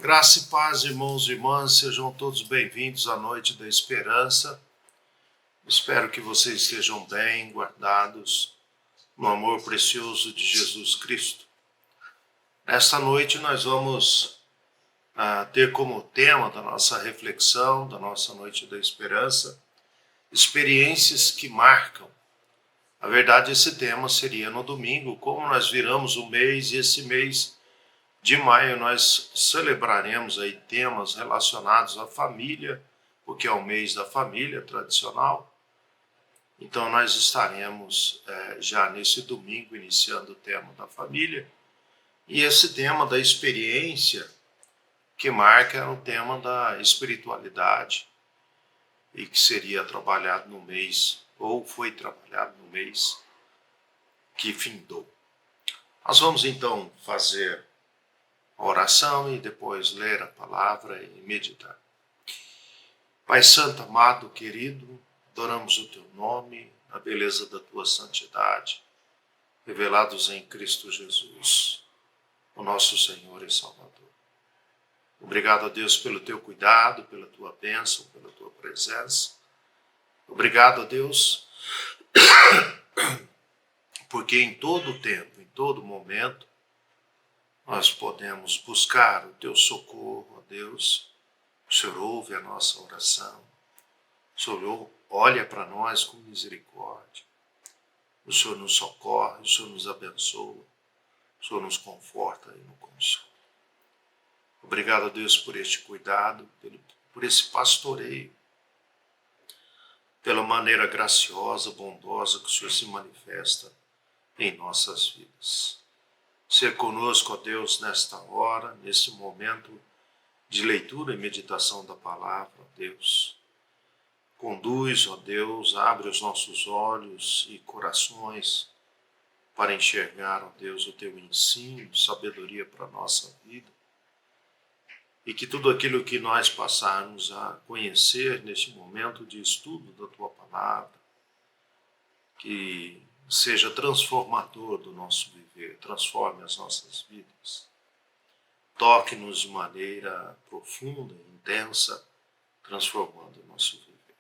Graça e paz, irmãos e irmãs, sejam todos bem-vindos à Noite da Esperança. Espero que vocês estejam bem guardados no amor precioso de Jesus Cristo. Nesta noite nós vamos ter como tema da nossa reflexão, da nossa Noite da Esperança, experiências que marcam. Na verdade, esse tema seria no domingo, como nós viramos o mês, e esse mês de maio nós celebraremos aí temas relacionados à família, porque é o mês da família tradicional. Então nós estaremos já nesse domingo iniciando o tema da família. E esse tema da experiência que marca é o tema da espiritualidade e que seria trabalhado no mês, ou foi trabalhado no mês que findou. Nós vamos então fazer a oração e depois ler a palavra e meditar. Pai Santo, amado, querido, adoramos o teu nome, a beleza da tua santidade, revelados em Cristo Jesus, o nosso Senhor e Salvador. Obrigado a Deus pelo teu cuidado, pela tua bênção, pela tua presença. Obrigado a Deus porque em todo tempo, em todo momento, nós podemos buscar o teu socorro, ó Deus. O Senhor ouve a nossa oração. O Senhor olha para nós com misericórdia. O Senhor nos socorre, o Senhor nos abençoa. O Senhor nos conforta e nos consola. Obrigado a Deus por este cuidado, por esse pastoreio, pela maneira graciosa, bondosa que o Senhor se manifesta em nossas vidas. Ser conosco, ó Deus, nesta hora, nesse momento de leitura e meditação da palavra, ó Deus. Conduz, ó Deus, abre os nossos olhos e corações para enxergar, ó Deus, o teu ensino, sabedoria para a nossa vida. E que tudo aquilo que nós passarmos a conhecer neste momento de estudo da tua palavra, que seja transformador do nosso viver, transforme as nossas vidas. Toque-nos de maneira profunda e intensa, transformando o nosso viver.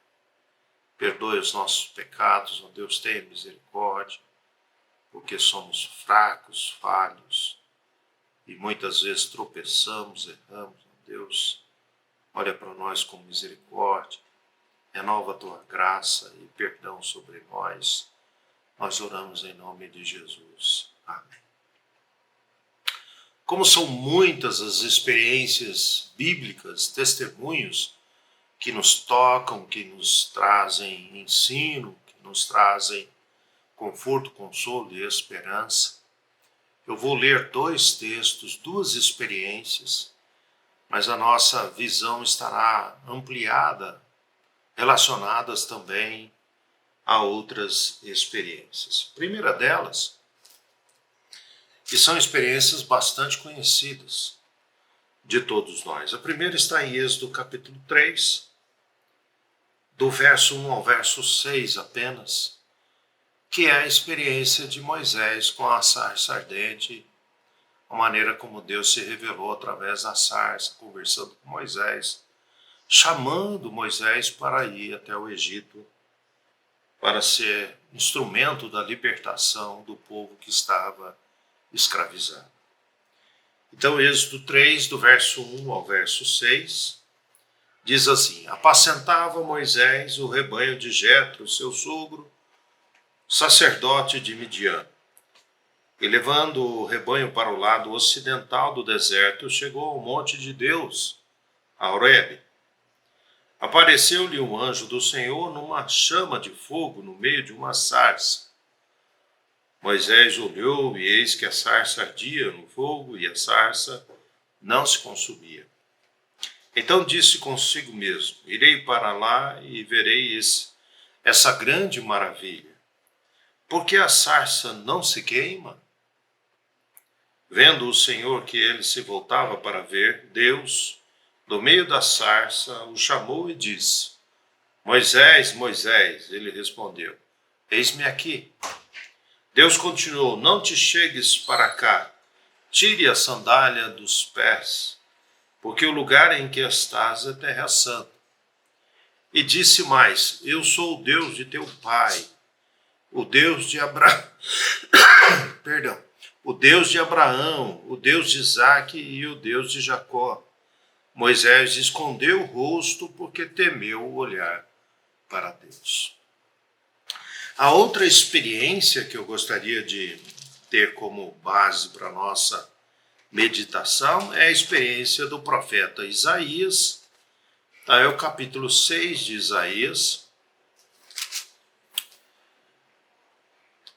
Perdoe os nossos pecados, ó Deus, tenha misericórdia, porque somos fracos, falhos, e muitas vezes tropeçamos, erramos, ó Deus. Olha para nós com misericórdia, renova a tua graça e perdão sobre nós. Nós oramos em nome de Jesus. Amém. Como são muitas as experiências bíblicas, testemunhos que nos tocam, que nos trazem ensino, que nos trazem conforto, consolo e esperança, eu vou ler dois textos, duas experiências, mas a nossa visão estará ampliada, relacionadas também a outras experiências. A primeira delas, que são experiências bastante conhecidas de todos nós. A primeira está em Êxodo capítulo 3, do verso 1 ao verso 6 apenas, que é a experiência de Moisés com a sarça ardente, a maneira como Deus se revelou através da sarça, conversando com Moisés, chamando Moisés para ir até o Egito, para ser instrumento da libertação do povo que estava escravizado. Então, Êxodo 3, do verso 1 ao verso 6, diz assim: apacentava Moisés o rebanho de Jetro, seu sogro, sacerdote de Midian. E levando o rebanho para o lado ocidental do deserto, chegou ao monte de Deus, a Horebe. Apareceu-lhe um anjo do Senhor numa chama de fogo no meio de uma sarça. Moisés olhou e eis que a sarça ardia no fogo e a sarça não se consumia. Então disse consigo mesmo: irei para lá e verei essa grande maravilha. Porque a sarça não se queima? Vendo o Senhor que ele se voltava para ver, Deus, do meio da sarça, o chamou e disse: Moisés, Moisés. Ele respondeu: eis-me aqui. Deus continuou: não te chegues para cá, tire a sandália dos pés, porque o lugar em que estás é terra santa. E disse mais: eu sou o Deus de teu pai, o Deus de Abraão, perdão, o Deus de Abraão, o Deus de Isaque e o Deus de Jacó. Moisés escondeu o rosto porque temeu olhar para Deus. A outra experiência que eu gostaria de ter como base para a nossa meditação é a experiência do profeta Isaías. É o capítulo 6 de Isaías,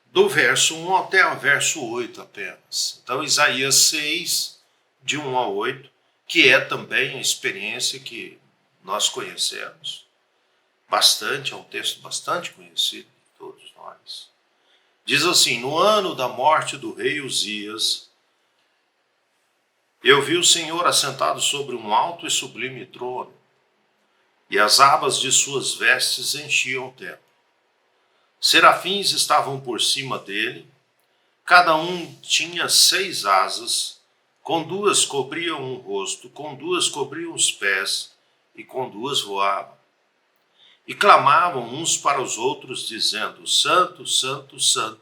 do verso 1 até o verso 8 apenas. Então, Isaías 6, de 1 a 8, que é também a experiência que nós conhecemos bastante, é um texto bastante conhecido de todos nós. Diz assim: no ano da morte do rei Uzias, eu vi o Senhor assentado sobre um alto e sublime trono, e as abas de suas vestes enchiam o templo. Serafins estavam por cima dele, cada um tinha 6 asas, com 2 cobriam o rosto, com 2 cobriam os pés, e com 2 voavam. E clamavam uns para os outros, dizendo: Santo, Santo, Santo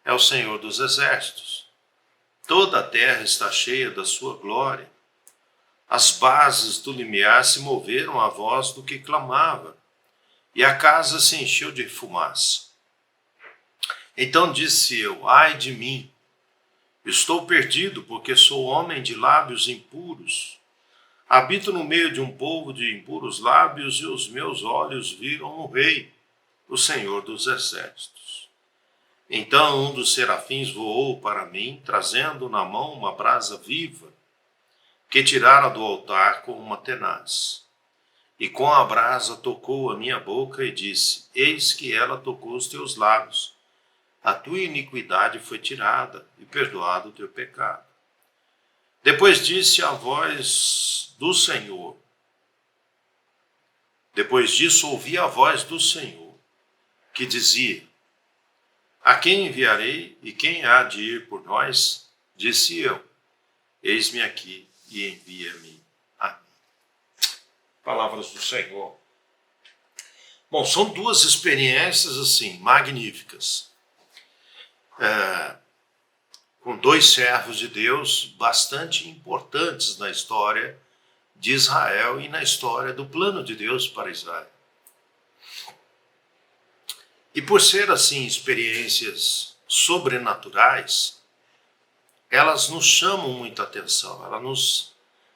é o Senhor dos exércitos. Toda a terra está cheia da sua glória. As bases do limiar se moveram à voz do que clamava, e a casa se encheu de fumaça. Então disse eu: ai de mim, estou perdido, porque sou homem de lábios impuros. Habito no meio de um povo de impuros lábios, e os meus olhos viram o Rei, o Senhor dos exércitos. Então um dos serafins voou para mim, trazendo na mão uma brasa viva, que tirara do altar com uma tenaz. E com a brasa tocou a minha boca e disse: eis que ela tocou os teus lábios. A tua iniquidade foi tirada e perdoado o teu pecado. Depois disse a voz do Senhor. Depois disso ouvi a voz do Senhor, que dizia: a quem enviarei e quem há de ir por nós? Disse eu: eis-me aqui e envia-me a mim. Palavras do Senhor. Bom, são 2 experiências assim magníficas. Com 2 servos de Deus bastante importantes na história de Israel e na história do plano de Deus para Israel. E por ser assim experiências sobrenaturais, elas nos chamam muita atenção.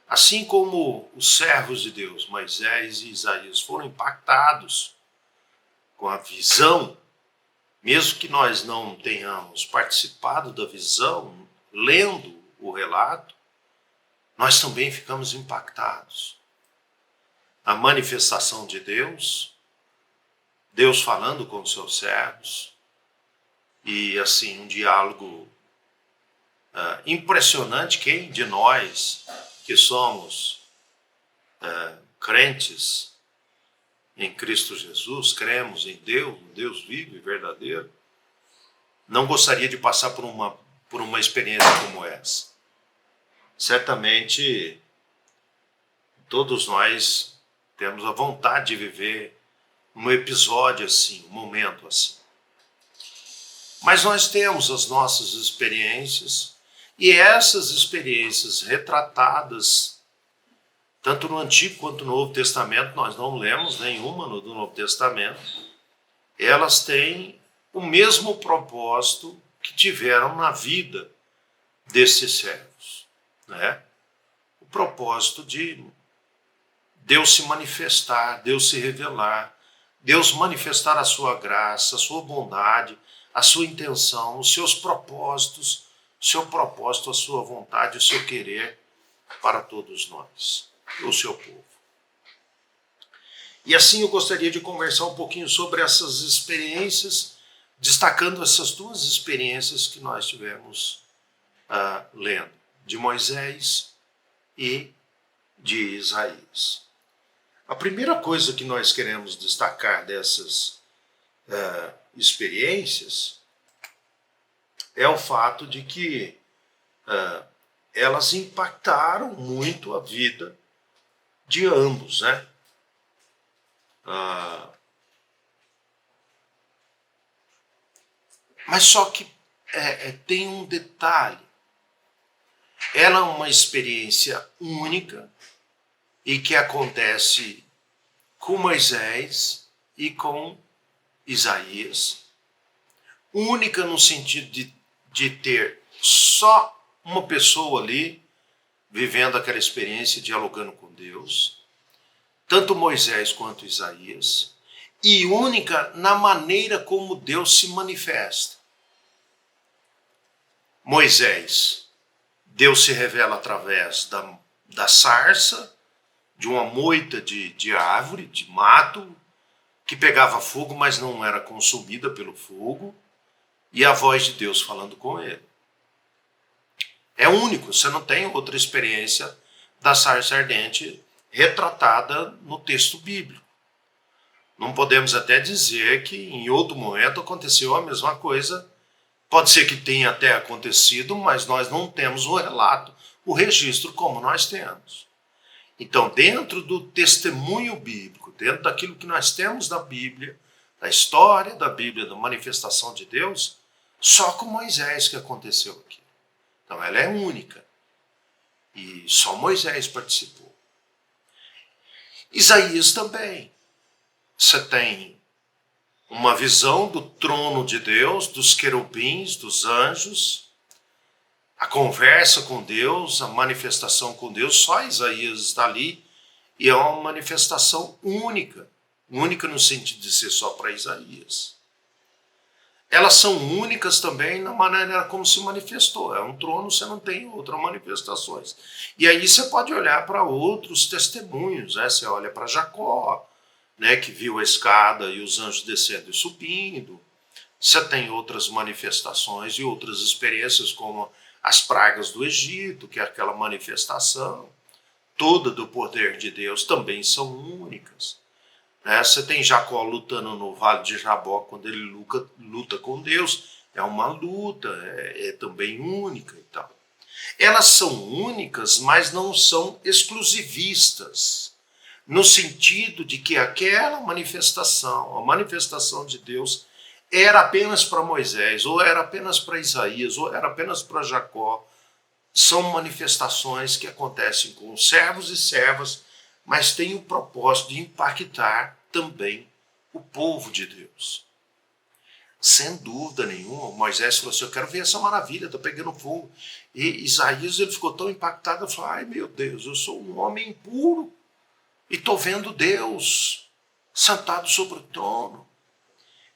Assim como os servos de Deus, Moisés e Isaías, foram impactados com a visão, mesmo que nós não tenhamos participado da visão, lendo o relato, nós também ficamos impactados. A manifestação de Deus, Deus falando com os seus servos, e assim um diálogo impressionante. Quem de nós que somos crentes em Cristo Jesus, cremos em Deus, um Deus vivo e verdadeiro, não gostaria de passar por uma experiência como essa. Certamente, todos nós temos a vontade de viver um episódio assim, um momento assim. Mas nós temos as nossas experiências, e essas experiências retratadas tanto no Antigo quanto no Novo Testamento, nós não lemos nenhuma do Novo Testamento, elas têm o mesmo propósito que tiveram na vida desses servos, né? O propósito de Deus se manifestar, Deus se revelar, Deus manifestar a sua graça, a sua bondade, a sua intenção, os seus propósitos, o seu propósito, a sua vontade, o seu querer para todos nós, o seu povo. E assim eu gostaria de conversar um pouquinho sobre essas experiências, destacando essas 2 experiências que nós tivemos lendo, de Moisés e de Isaías. A primeira coisa que nós queremos destacar dessas experiências é o fato de que elas impactaram muito a vida de ambos, né? Mas só que tem um detalhe. Ela é uma experiência única e que acontece com Moisés e com Isaías. Única no sentido de ter só uma pessoa ali vivendo aquela experiência, dialogando com Deus, tanto Moisés quanto Isaías, e única na maneira como Deus se manifesta. Moisés, Deus se revela através da sarça, de uma moita de árvore, de mato, que pegava fogo, mas não era consumida pelo fogo, e a voz de Deus falando com ele. É único, você não tem outra experiência da sarça ardente retratada no texto bíblico. Não podemos até dizer que em outro momento aconteceu a mesma coisa. Pode ser que tenha até acontecido, mas nós não temos o relato, o registro como nós temos. Então, dentro do testemunho bíblico, dentro daquilo que nós temos da Bíblia, da história da Bíblia, da manifestação de Deus, só com Moisés que aconteceu aqui. Então, ela é única. E só Moisés participou. Isaías também. Você tem uma visão do trono de Deus, dos querubins, dos anjos, a conversa com Deus, a manifestação com Deus, só Isaías está ali, e é uma manifestação única, única no sentido de ser só para Isaías. Elas são únicas também na maneira como se manifestou. É um trono, você não tem outras manifestações. E aí você pode olhar para outros testemunhos, né? Você olha para Jacó, né, que viu a escada e os anjos descendo e subindo. Você tem outras manifestações e outras experiências, como as pragas do Egito, que é aquela manifestação toda do poder de Deus, também são únicas. Você tem Jacó lutando no Vale de Jabó, quando ele luta com Deus, é uma luta, é também única e tal. Elas são únicas, mas não são exclusivistas, no sentido de que aquela manifestação, a manifestação de Deus, era apenas para Moisés, ou era apenas para Isaías, ou era apenas para Jacó. São manifestações que acontecem com servos e servas, mas tem o propósito de impactar também o povo de Deus. Sem dúvida nenhuma, Moisés falou assim, eu quero ver essa maravilha, está pegando fogo. E Isaías ele ficou tão impactado, ele falou, ai meu Deus, eu sou um homem impuro e estou vendo Deus sentado sobre o trono.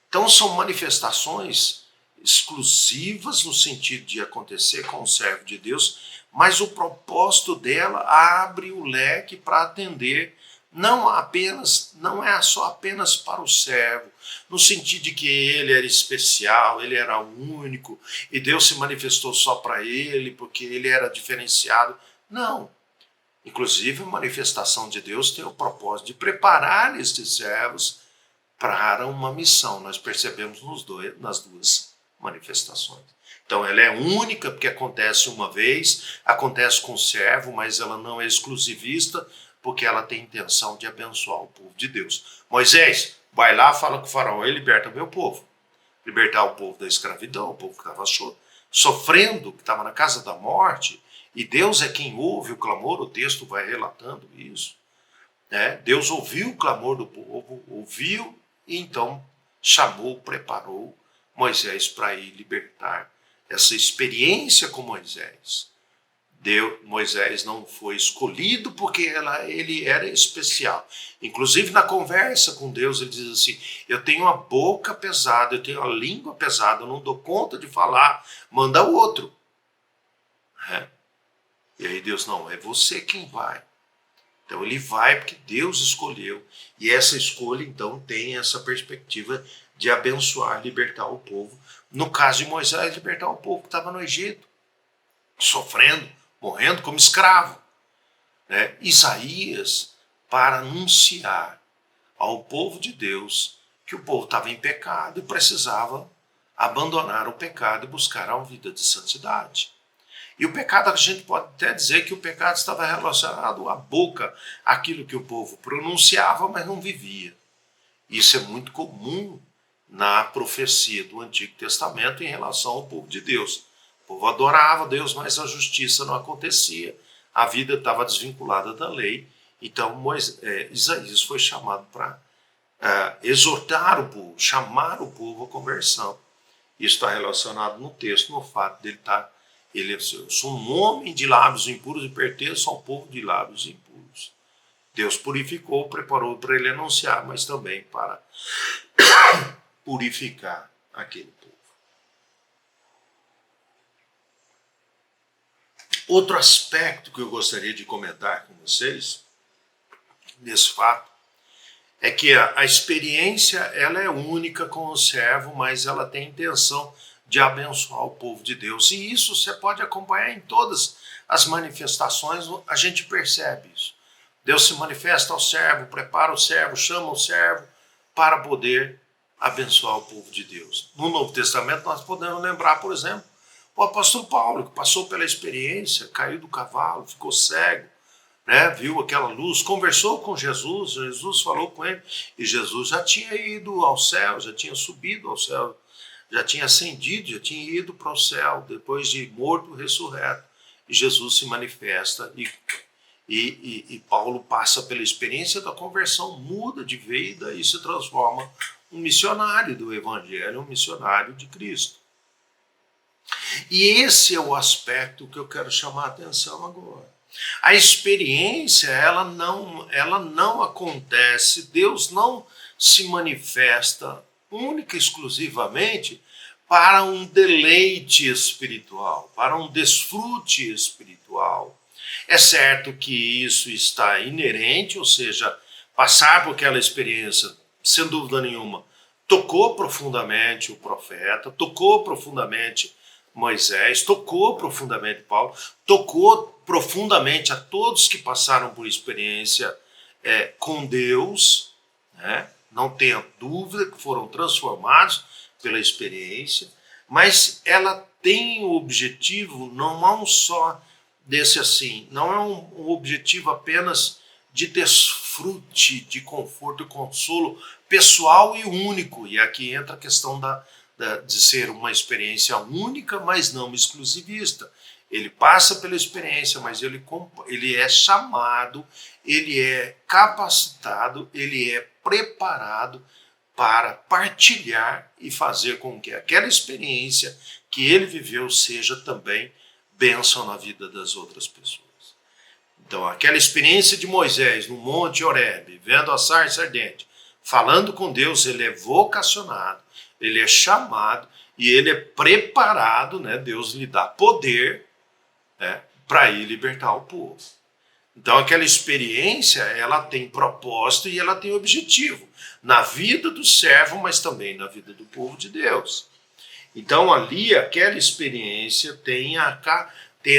Então são manifestações exclusivas no sentido de acontecer com o servo de Deus, mas o propósito dela abre o leque para atender não é só apenas para o servo, no sentido de que ele era especial, ele era único e Deus se manifestou só para ele porque ele era diferenciado. Não. Inclusive a manifestação de Deus tem o propósito de preparar estes servos para uma missão. Nós percebemos nas duas manifestações. Então ela é única porque acontece uma vez, acontece com o servo, mas ela não é exclusivista porque ela tem intenção de abençoar o povo de Deus. Moisés, vai lá, fala com o faraó e liberta o meu povo. Libertar o povo da escravidão, o povo que estava sofrendo, que estava na casa da morte, e Deus é quem ouve o clamor, o texto vai relatando isso. Deus ouviu o clamor do povo, ouviu e então chamou, preparou Moisés para ir libertar. Essa experiência com Moisés. Moisés não foi escolhido porque ele era especial. Inclusive na conversa com Deus ele diz assim, eu tenho a boca pesada, eu tenho a língua pesada, eu não dou conta de falar, manda outro. E aí Deus, não, é você quem vai. Então ele vai porque Deus escolheu. E essa escolha então tem essa perspectiva de abençoar, libertar o povo. No caso de Moisés, libertar o povo que estava no Egito, sofrendo, morrendo como escravo. Isaías, para anunciar ao povo de Deus que o povo estava em pecado e precisava abandonar o pecado e buscar uma vida de santidade. E o pecado, a gente pode até dizer que o pecado estava relacionado à boca, aquilo que o povo pronunciava, mas não vivia. Isso é muito comum na profecia do Antigo Testamento em relação ao povo de Deus. O povo adorava Deus, mas a justiça não acontecia. A vida estava desvinculada da lei. Então Isaías foi chamado para exortar o povo, chamar o povo à conversão. Isso está relacionado no texto, no fato dele estar... eu sou um homem de lábios impuros e pertenço ao povo de lábios impuros. Deus purificou, preparou para ele anunciar, mas também para purificar aquele povo. Outro aspecto que eu gostaria de comentar com vocês, nesse fato, é que a experiência ela é única com o servo, mas ela tem a intenção de abençoar o povo de Deus. E isso você pode acompanhar em todas as manifestações, a gente percebe isso. Deus se manifesta ao servo, prepara o servo, chama o servo para poder abençoar o povo de Deus. No Novo Testamento nós podemos lembrar, por exemplo, o apóstolo Paulo, que passou pela experiência, caiu do cavalo, ficou cego, né, viu aquela luz, conversou com Jesus, Jesus falou com ele, e Jesus já tinha ido ao céu, já tinha subido ao céu, já tinha ascendido, já tinha ido para o céu, depois de morto, ressurreto. E Jesus se manifesta e Paulo passa pela experiência da conversão, muda de vida e se transforma um missionário do Evangelho, um missionário de Cristo. E esse é o aspecto que eu quero chamar a atenção agora. A experiência, ela não acontece, Deus não se manifesta única e exclusivamente para um deleite espiritual, para um desfrute espiritual. É certo que isso está inerente, ou seja, passar por aquela experiência, sem dúvida nenhuma, tocou profundamente o profeta, tocou profundamente Moisés, tocou profundamente Paulo, tocou profundamente a todos que passaram por experiência com Deus, né? Não tenha dúvida que foram transformados pela experiência, mas ela tem o objetivo não só desse assim, não é um objetivo apenas de desfrute, de conforto e consolo pessoal e único, e aqui entra a questão de ser uma experiência única, mas não exclusivista. Ele passa pela experiência, mas ele é chamado, ele é capacitado, ele é preparado para partilhar e fazer com que aquela experiência que ele viveu seja também bênção na vida das outras pessoas. Então, aquela experiência de Moisés no Monte Horebe, vendo a sarça ardente, falando com Deus, ele é vocacionado, ele é chamado e ele é preparado, né? Deus lhe dá poder, né, para ir libertar o povo. Então, aquela experiência, ela tem propósito e ela tem objetivo na vida do servo, mas também na vida do povo de Deus. Então, ali, aquela experiência tem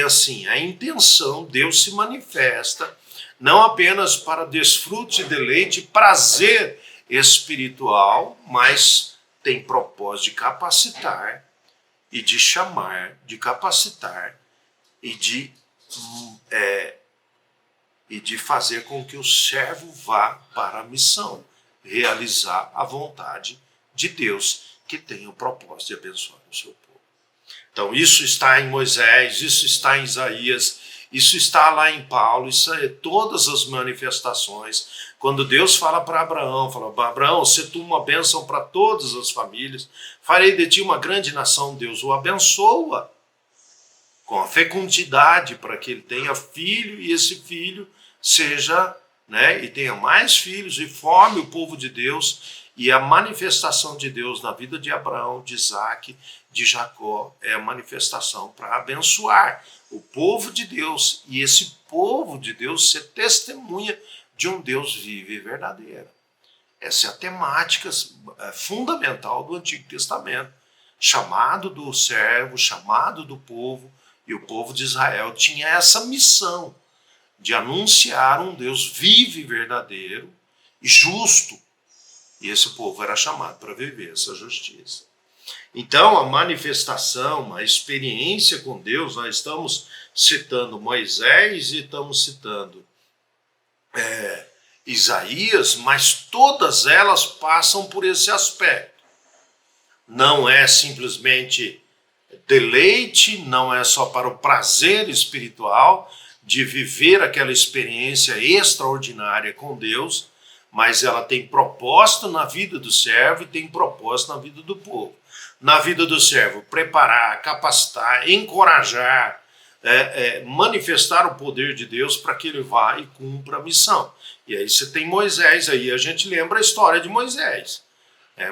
assim, a intenção, Deus se manifesta, não apenas para desfrute, deleite, prazer espiritual, mas tem propósito de capacitar e de chamar, de capacitar e de fazer com que o servo vá para a missão, realizar a vontade de Deus, que tem o propósito de abençoar o seu povo. Então, isso está em Moisés, isso está em Isaías, isso está lá em Paulo, isso é todas as manifestações. Quando Deus fala para Abraão, Abraão, se tu uma bênção para todas as famílias, farei de ti uma grande nação, Deus o abençoa com a fecundidade para que ele tenha filho e esse filho seja, né, e tenha mais filhos e forme o povo de Deus. E a manifestação de Deus na vida de Abraão, de Isaac, de Jacó é a manifestação para abençoar o povo de Deus. E esse povo de Deus ser testemunha de um Deus vivo e verdadeiro. Essa é a temática fundamental do Antigo Testamento. Chamado do servo, chamado do povo, e o povo de Israel tinha essa missão de anunciar um Deus vivo e verdadeiro e justo. E esse povo era chamado para viver essa justiça. Então, a manifestação, a experiência com Deus, nós estamos citando Moisés e estamos citando Isaías, mas todas elas passam por esse aspecto. Não é simplesmente deleite, não é só para o prazer espiritual de viver aquela experiência extraordinária com Deus, mas ela tem propósito na vida do servo e tem propósito na vida do povo. Na vida do servo, preparar, capacitar, encorajar, manifestar o poder de Deus para que ele vá e cumpra a missão. E aí você tem Moisés, aí a gente lembra a história de Moisés.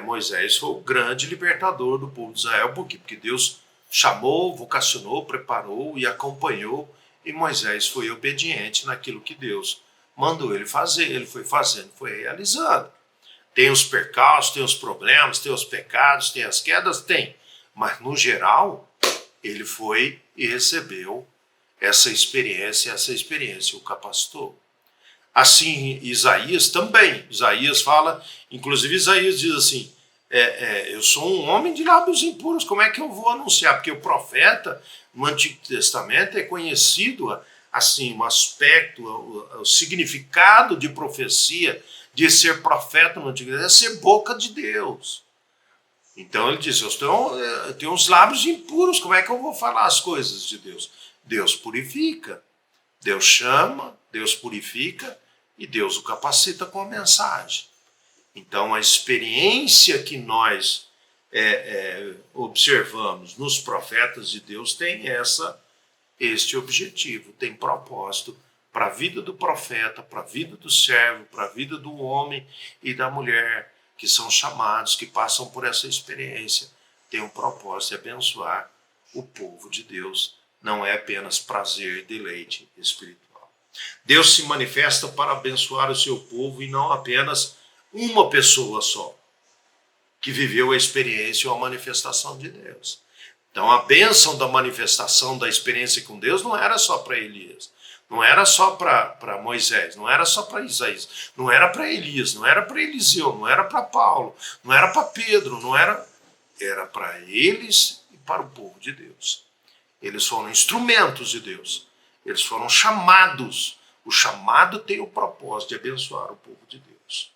Moisés foi o grande libertador do povo de Israel, por quê? Porque Deus chamou, vocacionou, preparou e acompanhou, e Moisés foi obediente naquilo que Deus mandou ele fazer, ele foi fazendo, foi realizando. Tem os percalços, tem os problemas, tem os pecados, tem as quedas, tem. Mas, no geral, ele foi e recebeu essa experiência o capacitou. Assim, Isaías também. Isaías fala, inclusive Isaías diz assim, eu sou um homem de lábios impuros, como é que eu vou anunciar? Porque o profeta, no Antigo Testamento, é conhecido assim, o aspecto, o significado de profecia, de ser profeta no Antigo Testamento, é ser boca de Deus. Então ele diz, eu tenho uns lábios impuros, como é que eu vou falar as coisas de Deus? Deus purifica, Deus chama, Deus purifica e Deus o capacita com a mensagem. Então a experiência que nós observamos nos profetas de Deus tem este objetivo, tem propósito para a vida do profeta, para a vida do servo, para a vida do homem e da mulher, que são chamados, que passam por essa experiência, tem um propósito de abençoar o povo de Deus. Não é apenas prazer e deleite espiritual. Deus se manifesta para abençoar o seu povo e não apenas uma pessoa só, que viveu a experiência ou a manifestação de Deus. Então a bênção da manifestação da experiência com Deus não era só para Elias, não era só para Moisés, não era só para Isaías, não era para Elias, não era para Eliseu, não era para Paulo, não era para Pedro, era para eles e para o povo de Deus. Eles foram instrumentos de Deus, eles foram chamados. O chamado tem o propósito de abençoar o povo de Deus.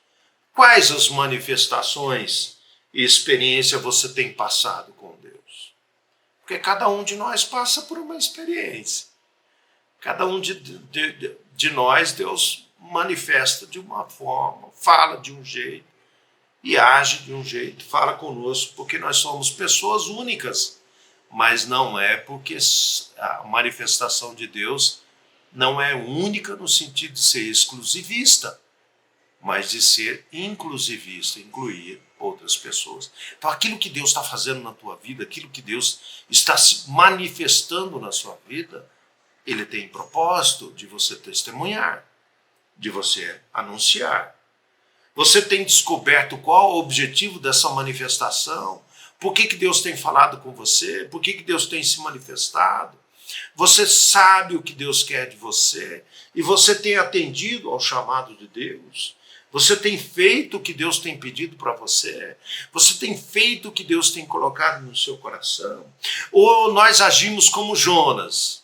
Quais as manifestações e experiência você tem passado com Deus? Porque cada um de nós passa por uma experiência. Cada um de nós, Deus manifesta de uma forma, fala de um jeito e age de um jeito, fala conosco, porque nós somos pessoas únicas. Mas não é porque a manifestação de Deus não é única no sentido de ser exclusivista, mas de ser inclusivista, incluir outras pessoas. Então aquilo que Deus está fazendo na tua vida, aquilo que Deus está se manifestando na sua vida, ele tem propósito de você testemunhar, de você anunciar. Você tem descoberto qual o objetivo dessa manifestação? Por que Deus tem falado com você? Por que Deus tem se manifestado? Você sabe o que Deus quer de você? E você tem atendido ao chamado de Deus? Você tem feito o que Deus tem pedido para você? Você tem feito o que Deus tem colocado no seu coração? Ou nós agimos como Jonas?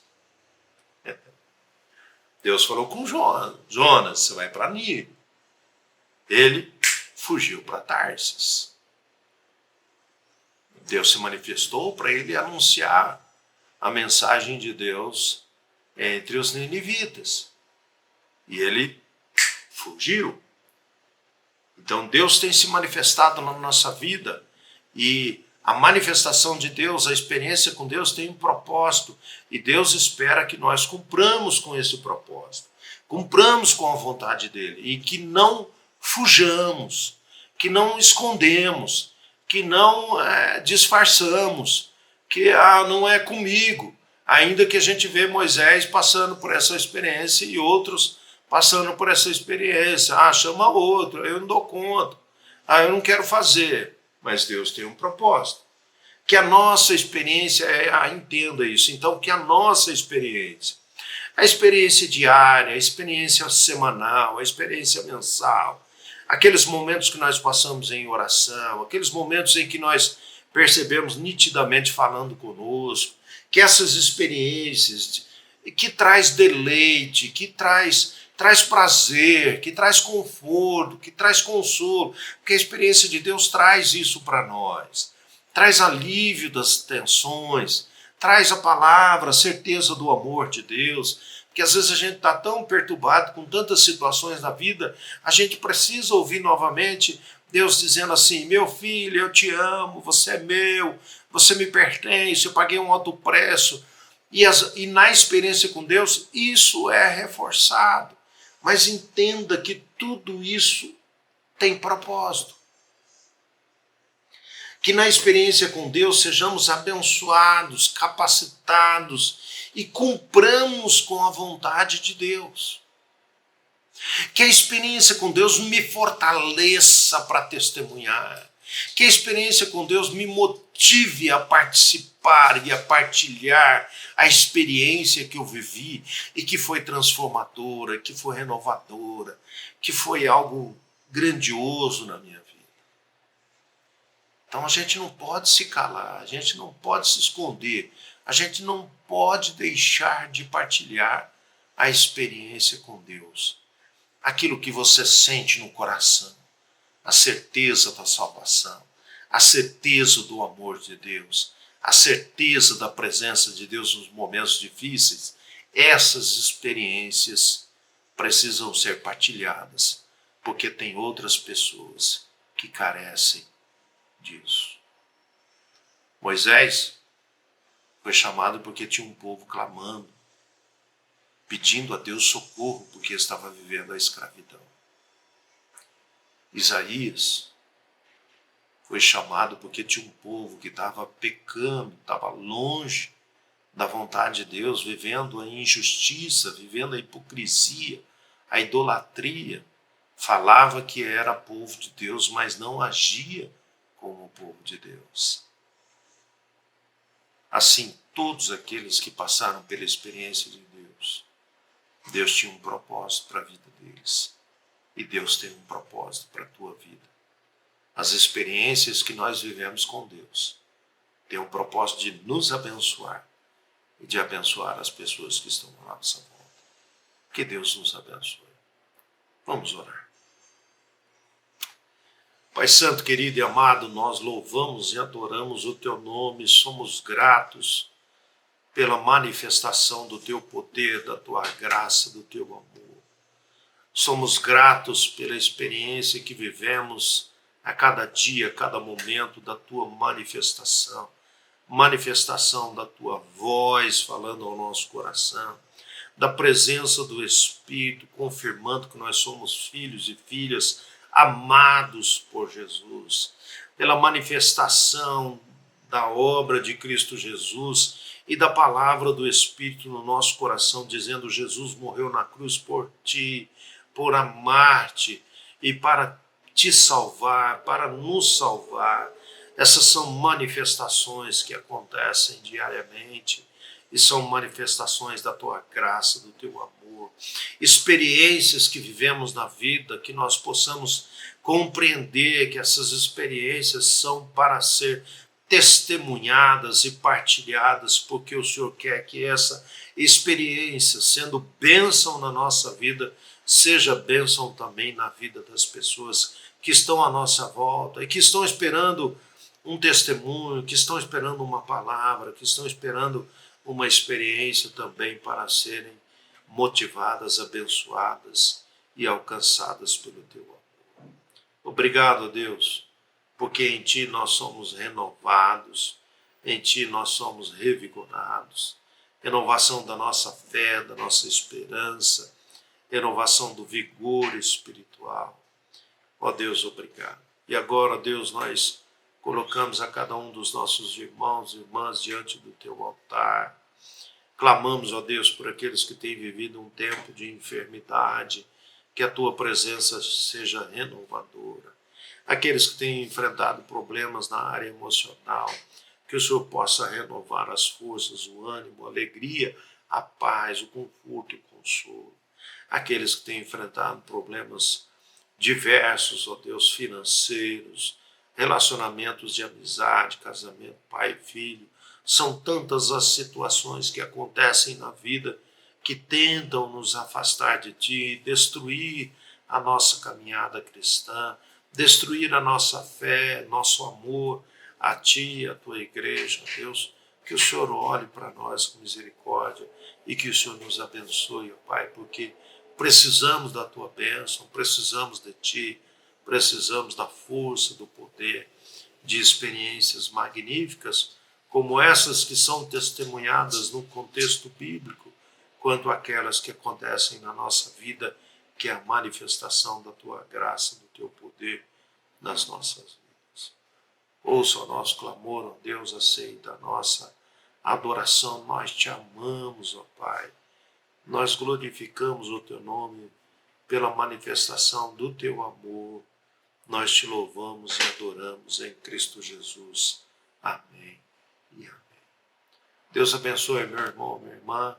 Deus falou com Jonas, Jonas, você vai para Nínive. Ele fugiu para Tarsis. Deus se manifestou para ele anunciar a mensagem de Deus entre os ninivitas. E ele fugiu. Então Deus tem se manifestado na nossa vida e a manifestação de Deus, a experiência com Deus tem um propósito e Deus espera que nós cumpramos com esse propósito, cumpramos com a vontade dele e que não fujamos, que não escondemos, que não disfarçamos, que não é comigo, ainda que a gente vê Moisés passando por essa experiência e outros passando por essa experiência, chama outro, eu não dou conta, eu não quero fazer, mas Deus tem um propósito, que a nossa experiência entenda isso, então que a nossa experiência, a experiência diária, a experiência semanal, a experiência mensal, aqueles momentos que nós passamos em oração, aqueles momentos em que nós percebemos nitidamente falando conosco, que essas experiências que traz deleite, que traz prazer, que traz conforto, que traz consolo, porque a experiência de Deus traz isso para nós, traz alívio das tensões, traz a palavra, a certeza do amor de Deus, porque às vezes a gente está tão perturbado com tantas situações na vida, a gente precisa ouvir novamente Deus dizendo assim: meu filho, eu te amo, você é meu, você me pertence, eu paguei um alto preço. E na experiência com Deus, isso é reforçado. Mas entenda que tudo isso tem propósito. Que na experiência com Deus sejamos abençoados, capacitados e cumpramos com a vontade de Deus. Que a experiência com Deus me fortaleça para testemunhar. Que a experiência com Deus me motive a participar e a partilhar a experiência que eu vivi e que foi transformadora, que foi renovadora, que foi algo grandioso na minha vida. Então a gente não pode se calar, a gente não pode se esconder, a gente não pode deixar de partilhar a experiência com Deus. Aquilo que você sente no coração, a certeza da salvação, a certeza do amor de Deus, a certeza da presença de Deus nos momentos difíceis, essas experiências precisam ser partilhadas, porque tem outras pessoas que carecem disso. Moisés foi chamado porque tinha um povo clamando, pedindo a Deus socorro porque estava vivendo a escravidão. Isaías foi chamado porque tinha um povo que estava pecando, estava longe da vontade de Deus, vivendo a injustiça, vivendo a hipocrisia, a idolatria. Falava que era povo de Deus, mas não agia como o povo de Deus. Assim, todos aqueles que passaram pela experiência de Deus, Deus tinha um propósito para a vida deles. E Deus tem um propósito para a tua vida. As experiências que nós vivemos com Deus têm um propósito de nos abençoar e de abençoar as pessoas que estão à nossa volta. Que Deus nos abençoe. Vamos orar. Pai Santo, querido e amado, nós louvamos e adoramos o Teu nome, somos gratos pela manifestação do Teu poder, da Tua graça, do Teu amor. Somos gratos pela experiência que vivemos a cada dia, a cada momento da Tua manifestação da Tua voz falando ao nosso coração, da presença do Espírito confirmando que nós somos filhos e filhas amados por Jesus, pela manifestação da obra de Cristo Jesus e da palavra do Espírito no nosso coração, dizendo: Jesus morreu na cruz por ti, por amar-te e para te salvar, para nos salvar. Essas são manifestações que acontecem diariamente e são manifestações da tua graça, do teu amor, experiências que vivemos na vida, que nós possamos compreender que essas experiências são para ser testemunhadas e partilhadas, porque o Senhor quer que essa experiência, sendo bênção na nossa vida, seja bênção também na vida das pessoas que estão à nossa volta e que estão esperando um testemunho, que estão esperando uma palavra, que estão esperando uma experiência também para serem motivadas, abençoadas e alcançadas pelo teu amor. Obrigado, Deus, porque em ti nós somos renovados, em ti nós somos revigorados. Renovação da nossa fé, da nossa esperança, renovação do vigor espiritual. Ó Deus, obrigado. E agora, Deus, nós colocamos a cada um dos nossos irmãos e irmãs diante do teu altar. Clamamos, ó Deus, por aqueles que têm vivido um tempo de enfermidade, que a tua presença seja renovadora. Aqueles que têm enfrentado problemas na área emocional, que o Senhor possa renovar as forças, o ânimo, a alegria, a paz, o conforto e o consolo. Aqueles que têm enfrentado problemas diversos, ó Deus, financeiros, relacionamentos de amizade, casamento, pai e filho. São tantas as situações que acontecem na vida que tentam nos afastar de Ti, destruir a nossa caminhada cristã, destruir a nossa fé, nosso amor a Ti, a Tua igreja, Deus. Que o Senhor olhe para nós com misericórdia e que o Senhor nos abençoe, ó Pai, porque precisamos da Tua bênção, precisamos de Ti, precisamos da força, do poder, de experiências magníficas, como essas que são testemunhadas no contexto bíblico, quanto aquelas que acontecem na nossa vida, que é a manifestação da Tua graça, do Teu poder nas nossas vidas. Ouça o nosso clamor, ó Deus, aceita a nossa adoração. Nós Te amamos, ó Pai. Nós glorificamos o Teu nome pela manifestação do Teu amor. Nós Te louvamos e adoramos em Cristo Jesus. Amém e amém. Deus abençoe meu irmão, minha irmã.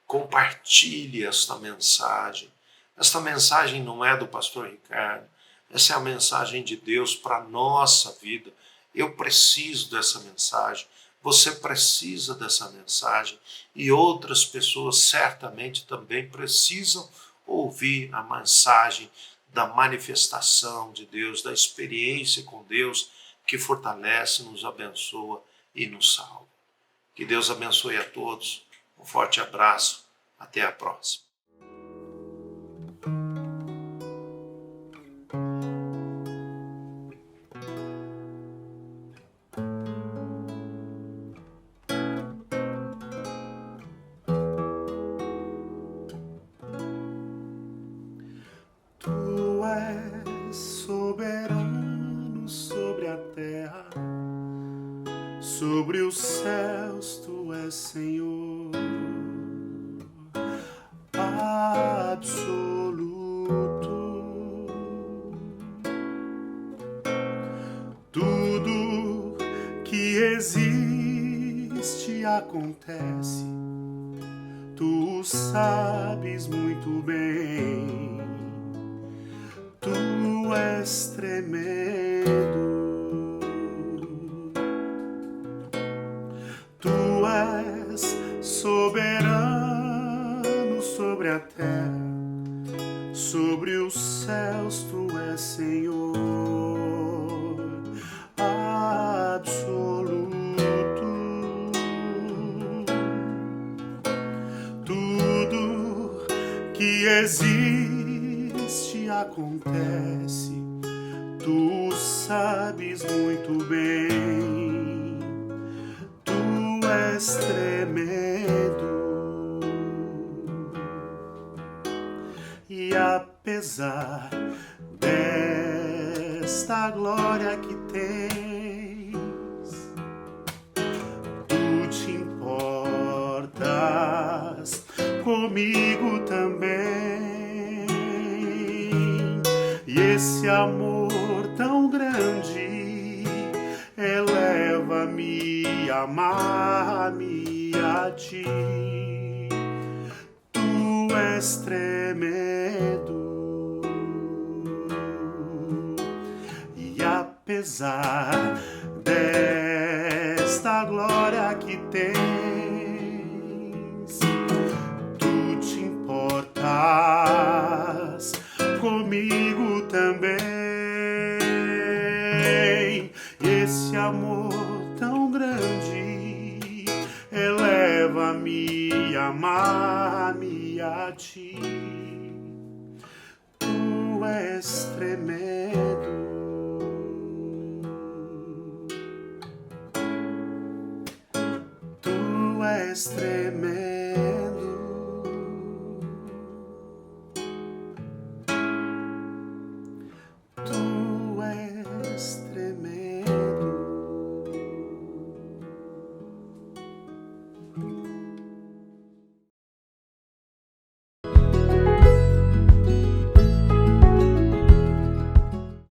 Compartilhe esta mensagem. Esta mensagem não é do pastor Ricardo. Essa é a mensagem de Deus para a nossa vida. Eu preciso dessa mensagem. Você precisa dessa mensagem. E outras pessoas certamente também precisam ouvir a mensagem da manifestação de Deus, da experiência com Deus que fortalece, nos abençoa e nos salva. Que Deus abençoe a todos. Um forte abraço. Até a próxima. Tu és soberano sobre a terra, sobre os céus tu és Senhor absoluto. Tudo que existe acontece, tu o sabes muito bem. Tu és tremendo. Tu és soberano sobre a terra, sobre os céus tu és Senhor absoluto. Tudo que existe acontece, tu sabes muito bem. Tu és tremendo. E apesar desta glória que tens, tu te importas comigo também. E esse amor tão grande eleva-me a amar-me a ti. Tu és tremendo. E apesar desta glória que tens, tu te importas comigo também. Esse amor tão grande eleva-me a amar-me a ti. Tu és tremendo. Tu és tremendo.